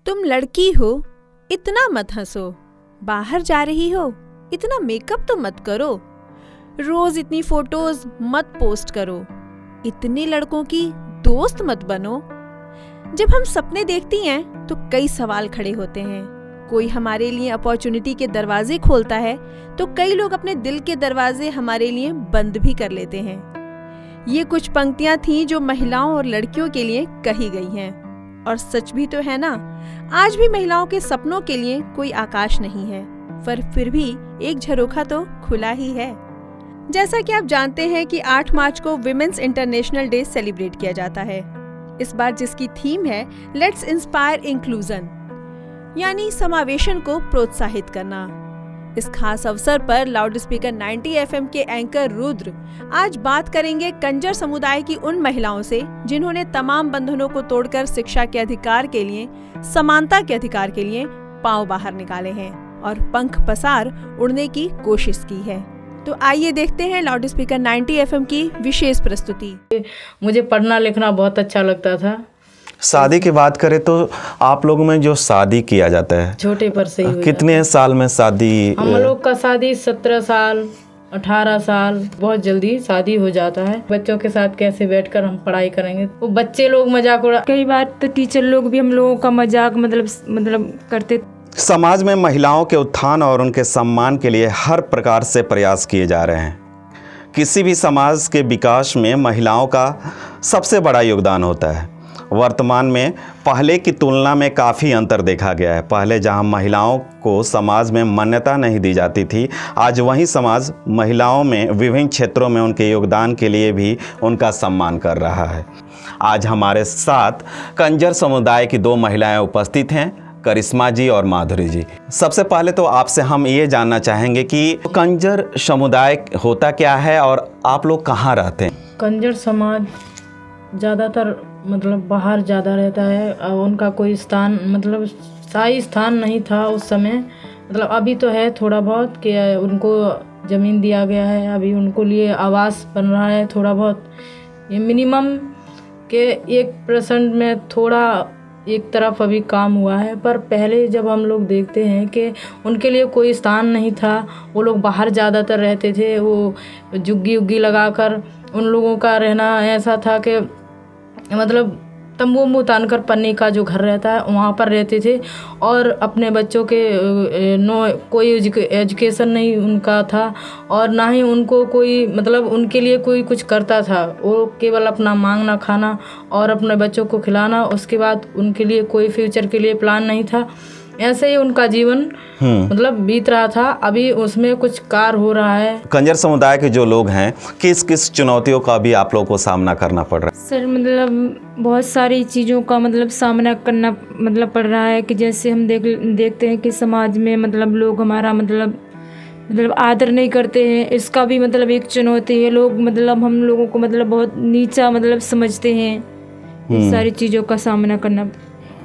तुम लड़की हो, इतना मत हंसो। बाहर जा रही हो, इतना मेकअप तो मत करो। रोज इतनी फोटोज मत पोस्ट करो। इतने लड़कों की दोस्त मत बनो। जब हम सपने देखती हैं तो कई सवाल खड़े होते हैं। कोई हमारे लिए अपॉर्चुनिटी के दरवाजे खोलता है तो कई लोग अपने दिल के दरवाजे हमारे लिए बंद भी कर लेते हैं। ये कुछ पंक्तियां थीं जो महिलाओं और लड़कियों के लिए कही गई हैं। और सच भी तो है ना, आज भी महिलाओं के सपनों के लिए कोई आकाश नहीं है, पर फिर भी एक झरोखा तो खुला ही है। जैसा कि आप जानते हैं कि 8 मार्च को विमेंस इंटरनेशनल डे सेलिब्रेट किया जाता है। इस बार जिसकी थीम है लेट्स इंस्पायर इंक्लूजन, यानी समावेशन को प्रोत्साहित करना। इस खास अवसर पर लाउड स्पीकर 90 FM के एंकर रुद्र आज बात करेंगे कंजर समुदाय की उन महिलाओं से जिन्होंने तमाम बंधनों को तोड़कर शिक्षा के अधिकार के लिए, समानता के अधिकार के लिए पांव बाहर निकाले हैं और पंख पसार उड़ने की कोशिश की है। तो आइए देखते हैं लाउड स्पीकर 90 FM की विशेष प्रस्तुति। मुझे पढ़ना लिखना बहुत अच्छा लगता था। शादी की बात करें तो आप लोगों में जो शादी किया जाता है छोटे पर से ही कितने साल में शादी? हम लोग का शादी 17 साल 18 साल, बहुत जल्दी शादी हो जाता है। बच्चों के साथ कैसे बैठकर हम पढ़ाई करेंगे, वो बच्चे लोग मजाक उड़ा, कई बार तो टीचर लोग भी हम लोगों का मजाक मतलब करते। समाज में महिलाओं के उत्थान और उनके सम्मान के लिए हर प्रकार से प्रयास किए जा रहे हैं। किसी भी समाज के विकास में महिलाओं का सबसे बड़ा योगदान होता है। वर्तमान में पहले की तुलना में काफ़ी अंतर देखा गया है। पहले जहां महिलाओं को समाज में मान्यता नहीं दी जाती थी, आज वही समाज महिलाओं में विभिन्न क्षेत्रों में उनके योगदान के लिए भी उनका सम्मान कर रहा है। आज हमारे साथ कंजर समुदाय की 2 महिलाएं उपस्थित हैं, करिश्मा जी और माधुरी जी। सबसे पहले तो आपसे हम ये जानना चाहेंगे कि कंजर समुदाय होता क्या है और आप लोग कहाँ रहते हैं? कंजर समाज ज़्यादातर मतलब बाहर ज़्यादा रहता है और उनका कोई स्थान मतलब स्थायी स्थान नहीं था उस समय। मतलब अभी तो है थोड़ा बहुत कि उनको ज़मीन दिया गया है, अभी उनको लिए आवास बन रहा है थोड़ा बहुत। ये मिनिमम के 1% में थोड़ा एक तरफ अभी काम हुआ है, पर पहले जब हम लोग देखते हैं कि उनके लिए कोई स्थान नहीं था, वो लोग बाहर ज़्यादातर रहते थे। वो झुग्गी उग्गी लगाकर उन लोगों का रहना ऐसा था कि मतलब तंबू वंबू तान कर पन्नी का जो घर रहता है वहाँ पर रहते थे। और अपने बच्चों के कोई एजुकेशन नहीं उनका था और ना ही उनको कोई मतलब उनके लिए कोई कुछ करता था। वो केवल अपना मांगना खाना और अपने बच्चों को खिलाना, उसके बाद उनके लिए कोई फ्यूचर के लिए प्लान नहीं था। ऐसे ही उनका जीवन मतलब बीत रहा था। अभी उसमें कुछ कार्य हो रहा है। कंजर समुदाय के जो लोग हैं, किस किस चुनौतियों का भी आप लोगों को सामना करना पड़ रहा है? सर मतलब बहुत सारी चीज़ों का मतलब सामना करना मतलब पड़ रहा है कि जैसे हम देखते हैं कि समाज में मतलब लोग हमारा मतलब आदर नहीं करते हैं। इसका भी मतलब एक चुनौती है। लोग मतलब हम लोगों को मतलब बहुत नीचा मतलब समझते हैं। इस सारी चीज़ों का सामना करना।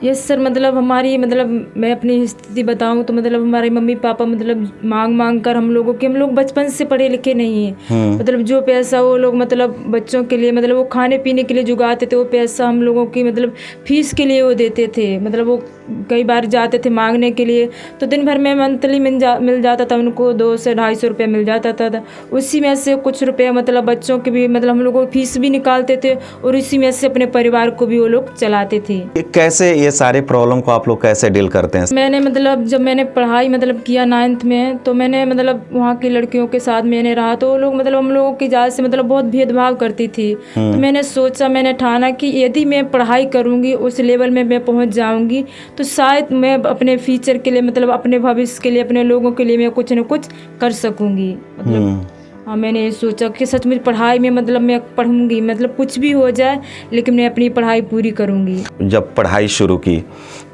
यस सर, मतलब हमारी मतलब मैं अपनी स्थिति बताऊं तो मतलब हमारे मम्मी पापा मतलब मांग कर हम लोग बचपन से पढ़े लिखे नहीं हैं। मतलब जो पैसा वो लोग मतलब बच्चों के लिए मतलब वो खाने पीने के लिए जुगाते थे, वो पैसा हम लोगों की मतलब फीस के लिए वो देते थे। मतलब वो कई बार जाते थे मांगने के लिए तो दिन भर में मंथली मिल जाता था उनको 200 से 250 रुपये मिल जाता था। उसी में से कुछ रुपये मतलब बच्चों के भी मतलब हम लोग फीस भी निकालते थे और इसी में से अपने परिवार को भी वो लोग चलाते थे। कैसे ये सारे प्रॉब्लम को आप लोग कैसे डील करते हैं? मैंने मतलब जब मैंने पढ़ाई मतलब किया 9th में, तो मैंने मतलब वहाँ की लड़कियों के साथ मैंने रहा तो वो लोग मतलब हम लोगों की जात से मतलब बहुत भेदभाव करती थी। तो मैंने सोचा, मैंने ठाना कि यदि मैं पढ़ाई करूँगी, उस लेवल में मैं पहुँच जाऊँगी तो शायद मैं अपने फ्यूचर के लिए मतलब अपने भविष्य के लिए अपने लोगों के लिए मैं कुछ न कुछ कर सकूँगी। मतलब हाँ, मैंने ये सोचा कि सच में पढ़ाई में मतलब मैं पढ़ूंगी, मतलब कुछ भी हो जाए लेकिन मैं अपनी पढ़ाई पूरी करूंगी। जब पढ़ाई शुरू की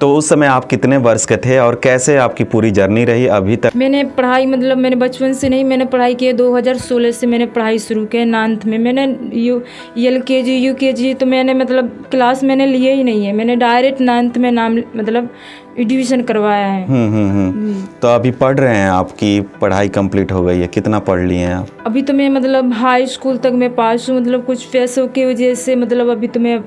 तो उस समय आप कितने वर्ष के थे और कैसे आपकी पूरी जर्नी रही अभी तक? मैंने पढ़ाई मतलब मैंने बचपन से नहीं, मैंने पढ़ाई की 2016 से मैंने पढ़ाई शुरू की 9th में। मैंने LKG UKG तो मैंने मतलब क्लास मैंने लिए ही नहीं है। मैंने डायरेक्ट 9th में नाम मतलब एडमिशन करवाया है। तो अभी पढ़ रहे हैं, आपकी पढ़ाई कंप्लीट हो गई है, कितना पढ़ लिए हैं आप? अभी तो मैं मतलब हाई स्कूल तक मैं पास हूँ। मतलब कुछ पैसों की वजह से मतलब अभी तो मैं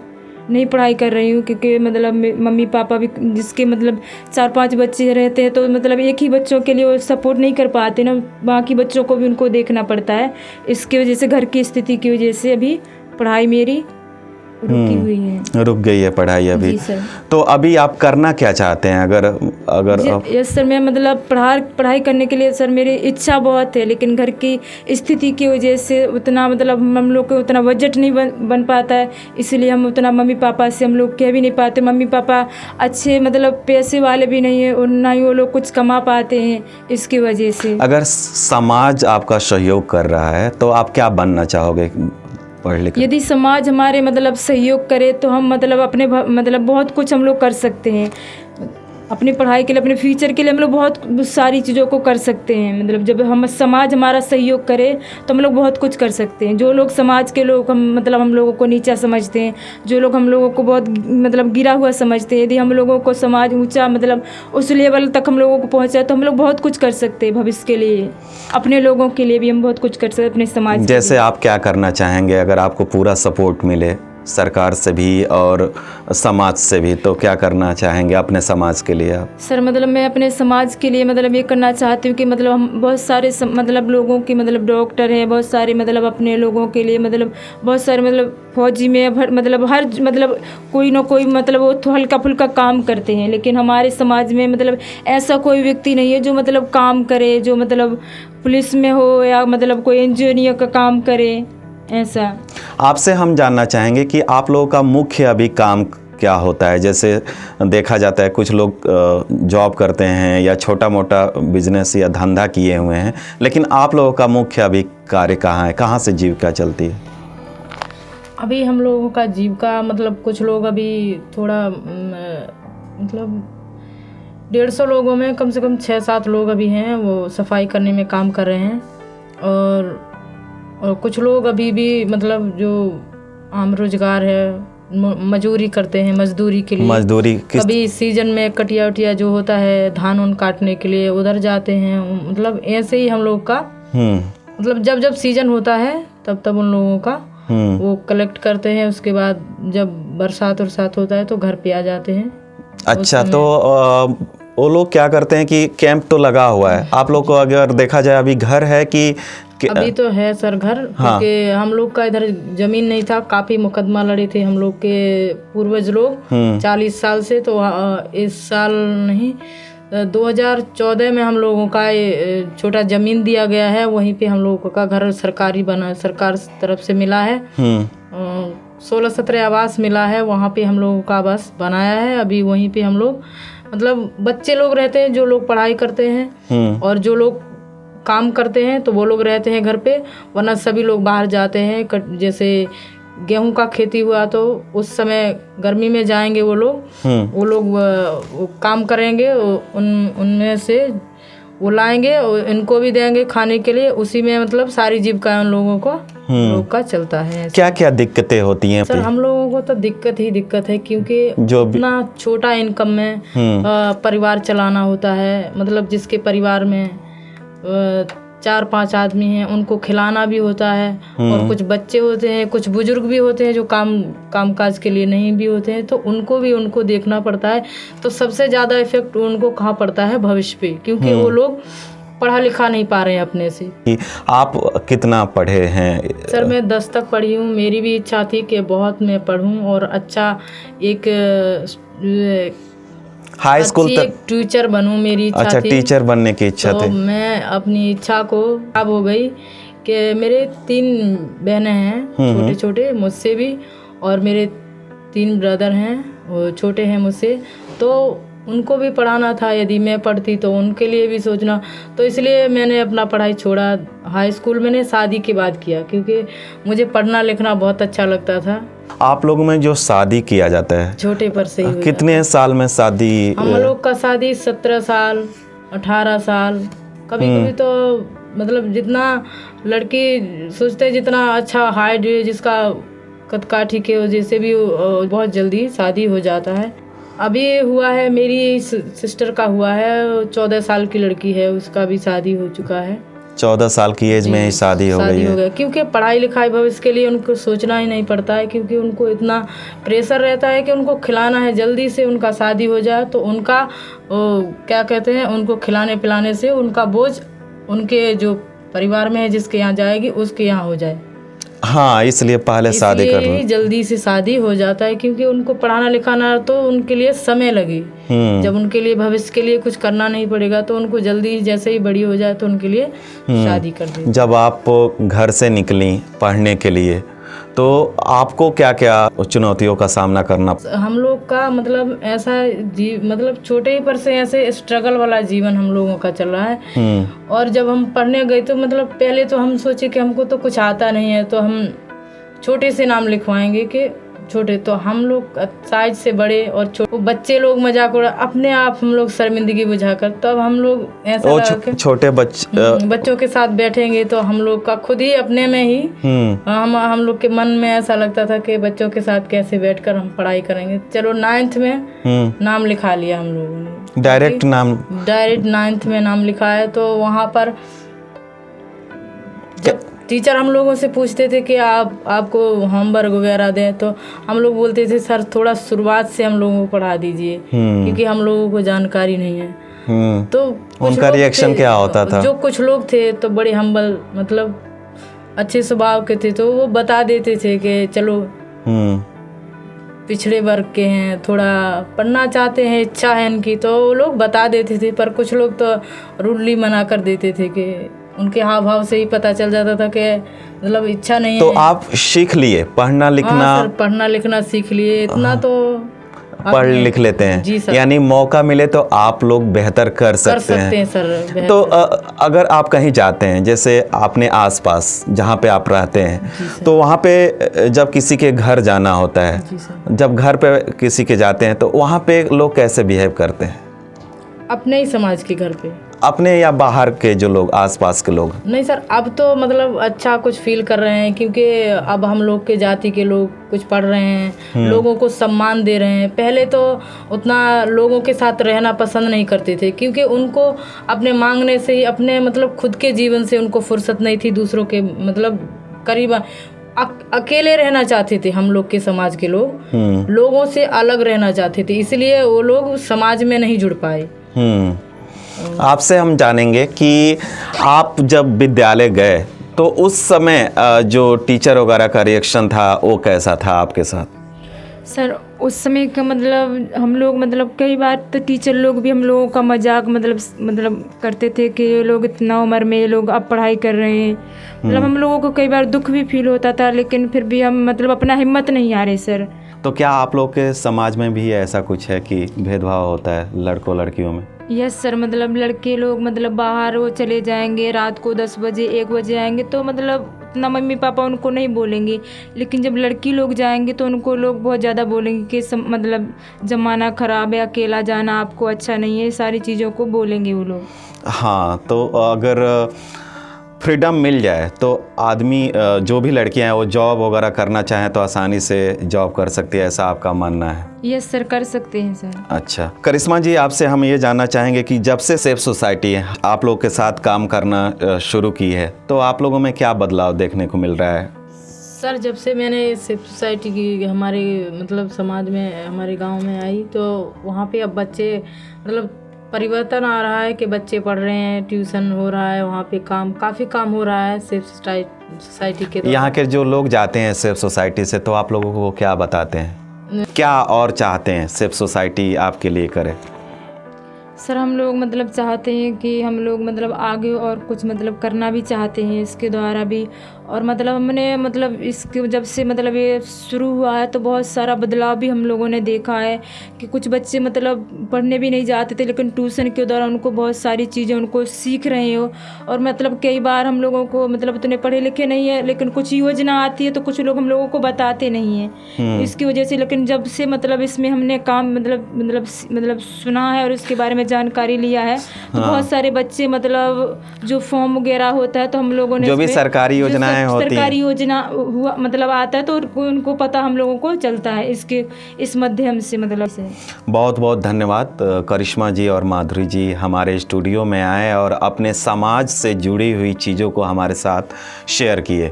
नहीं पढ़ाई कर रही हूँ, क्योंकि मतलब मम्मी पापा भी जिसके मतलब 4-5 बच्चे रहते हैं तो मतलब एक ही बच्चों के लिए वो सपोर्ट नहीं कर पाते ना, बाकी बच्चों को भी उनको देखना पड़ता है। इसकी वजह से घर की स्थिति की वजह से अभी पढ़ाई मेरी रुकी हुई है। रुक गई है पढ़ाई अभी। जी सर। तो अभी आप करना क्या चाहते हैं? अगर यस सर, मैं मतलब पढ़ाई करने के लिए सर मेरी इच्छा बहुत है, लेकिन घर की स्थिति की वजह से उतना मतलब हम लोग को उतना बजट नहीं बन पाता है, इसलिए हम उतना मम्मी पापा से हम लोग कह भी नहीं पाते। मम्मी पापा अच्छे मतलब पैसे वाले भी नहीं है और ना ही वो लोग कुछ कमा पाते हैं, इसकी वजह से। अगर समाज आपका सहयोग कर रहा है तो आप क्या बनना चाहोगे पढ़ लिख? यदि समाज हमारे मतलब सहयोग करे तो हम मतलब अपने मतलब बहुत कुछ हम लोग कर सकते हैं अपनी पढ़ाई के लिए, अपने फ्यूचर के लिए हम लोग बहुत सारी चीज़ों को कर सकते हैं। मतलब जब हम समाज हमारा सहयोग करे तो हम लोग बहुत कुछ कर सकते हैं। जो लोग समाज के लोग हम लोगों को नीचा समझते हैं, जो लोग हम लोगों को बहुत मतलब गिरा हुआ समझते हैं, यदि हम लोगों को समाज ऊंचा मतलब उस लेवल तक हम लोगों को पहुँचाए तो हम लोग बहुत कुछ कर सकते हैं भविष्य के लिए। अपने लोगों के लिए भी हम बहुत कुछ कर सकते हैं, अपने समाज। जैसे आप क्या करना चाहेंगे अगर आपको पूरा सपोर्ट मिले सरकार से भी और समाज से भी, तो क्या करना चाहेंगे अपने समाज के लिए आप? सर मतलब मैं अपने समाज के लिए मतलब ये करना चाहती हूँ कि मतलब हम बहुत सारे मतलब लोगों की मतलब डॉक्टर हैं, बहुत सारे मतलब अपने लोगों के लिए मतलब बहुत सारे मतलब फौजी में मतलब हर मतलब कोई ना कोई मतलब वो तो हल्का फुल्का काम करते हैं, लेकिन हमारे समाज में मतलब ऐसा कोई व्यक्ति नहीं है जो मतलब काम करे, जो मतलब पुलिस में हो या मतलब कोई इंजीनियर का काम करे। ऐसा आपसे हम जानना चाहेंगे कि आप लोगों का मुख्य अभी काम क्या होता है? जैसे देखा जाता है कुछ लोग जॉब करते हैं या छोटा मोटा बिजनेस या धंधा किए हुए हैं, लेकिन आप लोगों का मुख्य अभी कार्य कहाँ है? कहाँ से जीविका चलती है? अभी हम लोगों का जीविका मतलब कुछ लोग अभी थोड़ा मतलब 150 लोगों में कम से कम 6-7 लोग अभी हैं वो सफाई करने में काम कर रहे हैं, और कुछ लोग अभी भी मतलब जो आम रोजगार है मजदूरी करते हैं, मजदूरी के लिए। मजदूरी कभी सीजन में कटिया उटिया जो होता है धान उन काटने के लिए उधर जाते हैं। मतलब ऐसे ही हम लोग का मतलब जब सीजन होता है तब उन लोगों का वो कलेक्ट करते हैं, उसके बाद जब बरसात होता है तो घर पे आ जाते हैं। अच्छा, तो वो लोग क्या करते हैं कि कैंप तो लगा हुआ है, आप लोग को अगर देखा जाए अभी घर है कि अभी तो है सर घर। हाँ। क्योंकि हम लोग का इधर जमीन नहीं था, काफी मुकदमा लड़े थे हम लोग के पूर्वज लोग 40 साल से। तो इस साल नहीं 2014 में हम लोगों का छोटा जमीन दिया गया है, वहीं पे हम लोगों का घर सरकारी बना, सरकार तरफ से मिला है। 16-17 आवास मिला है, वहाँ पे हम लोगों का आवास बनाया है। अभी वहीं पे हम लोग मतलब बच्चे लोग रहते हैं, जो लोग पढ़ाई करते हैं और जो लोग काम करते हैं तो वो लोग रहते हैं घर पे, वरना सभी लोग बाहर जाते हैं। जैसे गेहूं का खेती हुआ तो उस समय गर्मी में जाएंगे वो लोग वो काम करेंगे, उनमें से वो लाएंगे और इनको भी देंगे खाने के लिए। उसी में मतलब सारी जीविका उन लोगों को लोग का चलता है। क्या क्या दिक्कतें होती हैं सर हम लोगों को तो दिक्कत है, क्योंकि जो इतना छोटा इनकम में परिवार चलाना होता है। मतलब जिसके परिवार में 4-5 आदमी हैं उनको खिलाना भी होता है, और कुछ बच्चे होते हैं, कुछ बुजुर्ग भी होते हैं जो काम काज के लिए नहीं भी होते हैं, तो उनको देखना पड़ता है। तो सबसे ज़्यादा इफेक्ट उनको कहाँ पड़ता है? भविष्य पे, क्योंकि वो लोग पढ़ा लिखा नहीं पा रहे हैं अपने से। आप कितना पढ़े हैं? सर मैं 10 तक पढ़ी हूँ। मेरी भी इच्छा थी कि बहुत मैं पढ़ूँ और अच्छा एक हाई स्कूल तक टीचर बनूं, मेरी इच्छा अच्छा, थी। टीचर बनने की इच्छा थी। मैं अपनी इच्छा को अब हो गई कि मेरे 3 बहनें हैं छोटे मुझसे भी, और मेरे 3 ब्रदर हैं वो छोटे हैं मुझसे, तो उनको भी पढ़ाना था। यदि मैं पढ़ती तो उनके लिए भी सोचना, तो इसलिए मैंने अपना पढ़ाई छोड़ा। हाई स्कूल मैंने शादी के बाद किया, क्योंकि मुझे पढ़ना लिखना बहुत अच्छा लगता था। आप लोगों में जो शादी किया जाता है छोटे पर से ही कितने साल में शादी? हम लोग का शादी 17 साल 18 साल, कभी तो मतलब जितना लड़की सोचते हैं जितना अच्छा हाइट जिसका कदकाठी के वजह से भी बहुत जल्दी शादी हो जाता है। अभी हुआ है, मेरी सिस्टर का हुआ है, 14 साल की लड़की है, उसका भी शादी हो चुका है। 14 साल की एज में ही शादी हो गई है। क्योंकि पढ़ाई लिखाई भविष्य के लिए उनको सोचना ही नहीं पड़ता है, क्योंकि उनको इतना प्रेशर रहता है कि उनको खिलाना है, जल्दी से उनका शादी हो जाए तो उनका क्या कहते हैं, उनको खिलाने पिलाने से उनका बोझ उनके जो परिवार में है जिसके यहाँ जाएगी उसके यहाँ हो जाए। हाँ, इसलिए पहले शादी कर लो। जल्दी से शादी हो जाता है, क्योंकि उनको पढ़ाना लिखाना तो उनके लिए समय लगे। जब उनके लिए भविष्य के लिए कुछ करना नहीं पड़ेगा तो उनको जल्दी जैसे ही बड़ी हो जाए तो उनके लिए शादी कर दे। जब आप घर से निकली पढ़ने के लिए तो आपको क्या क्या चुनौतियों का सामना करना? हम लोग का मतलब ऐसा मतलब छोटे ही पर से ऐसे स्ट्रगल वाला जीवन हम लोगों का चल रहा है। और जब हम पढ़ने गए तो मतलब पहले तो हम सोचे कि हमको तो कुछ आता नहीं है तो हम छोटे से नाम लिखवाएंगे कि छोटे, तो हम लोग साइज से बड़े और छोटे बच्चे लोग मजाक उड़ा, अपने आप हम लोग शर्मिंदगी बुझाकर तब हम लोग ऐसा छोटे बच्चों के साथ बैठेंगे तो हम लोग का खुद ही अपने में ही हम लोग के मन में ऐसा लगता था कि बच्चों के साथ कैसे बैठकर हम पढ़ाई करेंगे। चलो 9th में नाम लिखा लिया हम लोगों ने, डायरेक्ट 9th में नाम लिखाया। तो वहाँ पर जब टीचर हम लोगों से पूछते थे कि आपको होमवर्क वगैरह दें तो हम लोग बोलते थे सर थोड़ा शुरुआत से हम लोगों को पढ़ा दीजिए, क्योंकि हम लोगों को जानकारी नहीं है। तो उनका रिएक्शन क्या होता था? जो कुछ लोग थे तो बड़े हम्बल मतलब अच्छे स्वभाव के थे, तो वो बता देते थे कि चलो पिछड़े वर्ग के हैं, थोड़ा पढ़ना चाहते हैं, इच्छा है इनकी, तो वो लोग बता देते थे। पर कुछ लोग तो रूडली मना कर देते थे कि उनके हाव भाव से ही पता चल जाता था कि मतलब इच्छा नहीं तो है। आप सीख लिए पढ़ना लिखना? हाँ सर, पढ़ना लिखना सीख लिए, इतना तो पढ़ लिख लेते हैं। जी सर। यानी मौका मिले तो आप लोग बेहतर कर सकते हैं सर। तो अगर आप कहीं जाते हैं, जैसे आपने आसपास जहाँ पे आप रहते हैं, तो वहाँ पे जब किसी के घर जाना होता है, जब घर पे किसी के जाते हैं तो वहाँ पे लोग कैसे बिहेव करते हैं? अपने ही समाज के घर पे? अपने या बाहर के जो लोग, आसपास के लोग? नहीं सर, अब तो मतलब अच्छा कुछ फील कर रहे हैं, क्योंकि अब हम लोग के जाति के लोग कुछ पढ़ रहे हैं, लोगों को सम्मान दे रहे हैं। पहले तो उतना लोगों के साथ रहना पसंद नहीं करते थे, क्योंकि उनको अपने मांगने से ही, अपने मतलब खुद के जीवन से उनको फुर्सत नहीं थी, दूसरों के मतलब करीब अकेले रहना चाहते थे। हम लोग के समाज के लोग लोगों से अलग रहना चाहते थे, इसलिए वो लोग समाज में नहीं जुड़ पाए। आपसे हम जानेंगे कि आप जब विद्यालय गए तो उस समय जो टीचर वगैरह का रिएक्शन था वो कैसा था आपके साथ? सर उस समय का मतलब हम लोग मतलब कई बार तो टीचर लोग भी हम लोगों का मजाक मतलब करते थे कि ये लोग इतना उम्र में ये लोग अब पढ़ाई कर रहे हैं। मतलब हम लोगों को कई बार दुख भी फील होता था, लेकिन फिर भी हम मतलब अपना हिम्मत नहीं हारे सर। तो क्या आप लोग के समाज में भी ऐसा कुछ है कि भेदभाव होता है लड़कों लड़कियों में? यस सर, मतलब लड़के लोग मतलब बाहर वो चले जाएंगे, रात को 10 बजे 1 बजे आएंगे तो मतलब उतना मम्मी पापा उनको नहीं बोलेंगे, लेकिन जब लड़की लोग जाएंगे तो उनको लोग बहुत ज़्यादा बोलेंगे कि मतलब ज़माना ख़राब है, अकेला जाना आपको अच्छा नहीं है, सारी चीज़ों को बोलेंगे वो लोग। हाँ, तो अगर फ्रीडम मिल जाए तो आदमी, जो भी लड़कियां हैं वो जॉब वगैरह करना चाहें तो आसानी से जॉब कर सकती है, ऐसा आपका मानना है? यस सर, कर सकते हैं सर। अच्छा करिश्मा जी, आपसे हम ये जानना चाहेंगे कि जब से सेफ सोसाइटी आप लोग के साथ काम करना शुरू की है तो आप लोगों में क्या बदलाव देखने को मिल रहा है? सर जब से मैंने सेफ सोसाइटी की हमारे मतलब समाज में, हमारे गांव में आई, तो वहाँ पे अब बच्चे मतलब परिवर्तन आ रहा है कि बच्चे पढ़ रहे हैं, ट्यूशन हो रहा है, वहाँ पे काफ़ी काम हो रहा है सेफ सोसाइटी के। यहाँ के जो लोग जाते हैं सेफ सोसाइटी से तो आप लोगों को क्या बताते हैं, क्या और चाहते हैं सेफ सोसाइटी आपके लिए करे? सर हम लोग मतलब चाहते हैं कि हम लोग मतलब आगे और कुछ मतलब करना भी चाहते हैं इसके द्वारा भी, और मतलब हमने मतलब इसके जब से मतलब ये शुरू हुआ है तो बहुत सारा बदलाव भी हम लोगों ने देखा है कि कुछ बच्चे मतलब पढ़ने भी नहीं जाते थे, लेकिन ट्यूशन के दौरान उनको बहुत सारी चीज़ें उनको सीख रहे हो। और मतलब कई बार हम लोगों को मतलब इतने पढ़े लिखे नहीं है, लेकिन कुछ योजना आती है तो कुछ लोग हम लोगों को बताते नहीं हैं इसकी वजह से। लेकिन जब से मतलब इसमें हमने काम मतलब सुना है और इसके बारे में जानकारी लिया है तो बहुत सारे बच्चे मतलब जो फॉर्म वगैरह होता है तो हम लोगों ने जो भी सरकारी योजना योजनाएं होती सरकारी हैं। योजना हुआ मतलब आता है तो उनको पता हम लोगों को चलता है इस माध्यम से मतलब से। बहुत बहुत धन्यवाद करिश्मा जी और माधुरी जी हमारे स्टूडियो में आए और अपने समाज से जुड़ी हुई चीज़ों को हमारे साथ शेयर किए।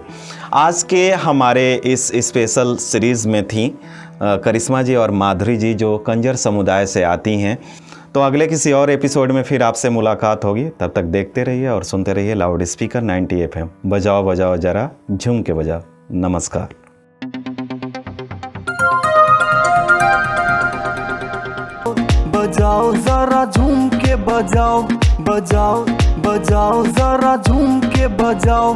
आज के हमारे इस स्पेशल सीरीज़ में थी करिश्मा जी और माधुरी जी जो कंजर समुदाय से आती हैं। तो अगले किसी और एपिसोड में फिर आपसे मुलाकात होगी। तब तक देखते रहिए और सुनते रहिए लाउड स्पीकर 90 FM। बजाओ बजाओ जरा झूम के बजाओ। नमस्कार। बजाओ जरा झूम के बजाओ, बजाओ बजाओ जरा झूम के बजाओ।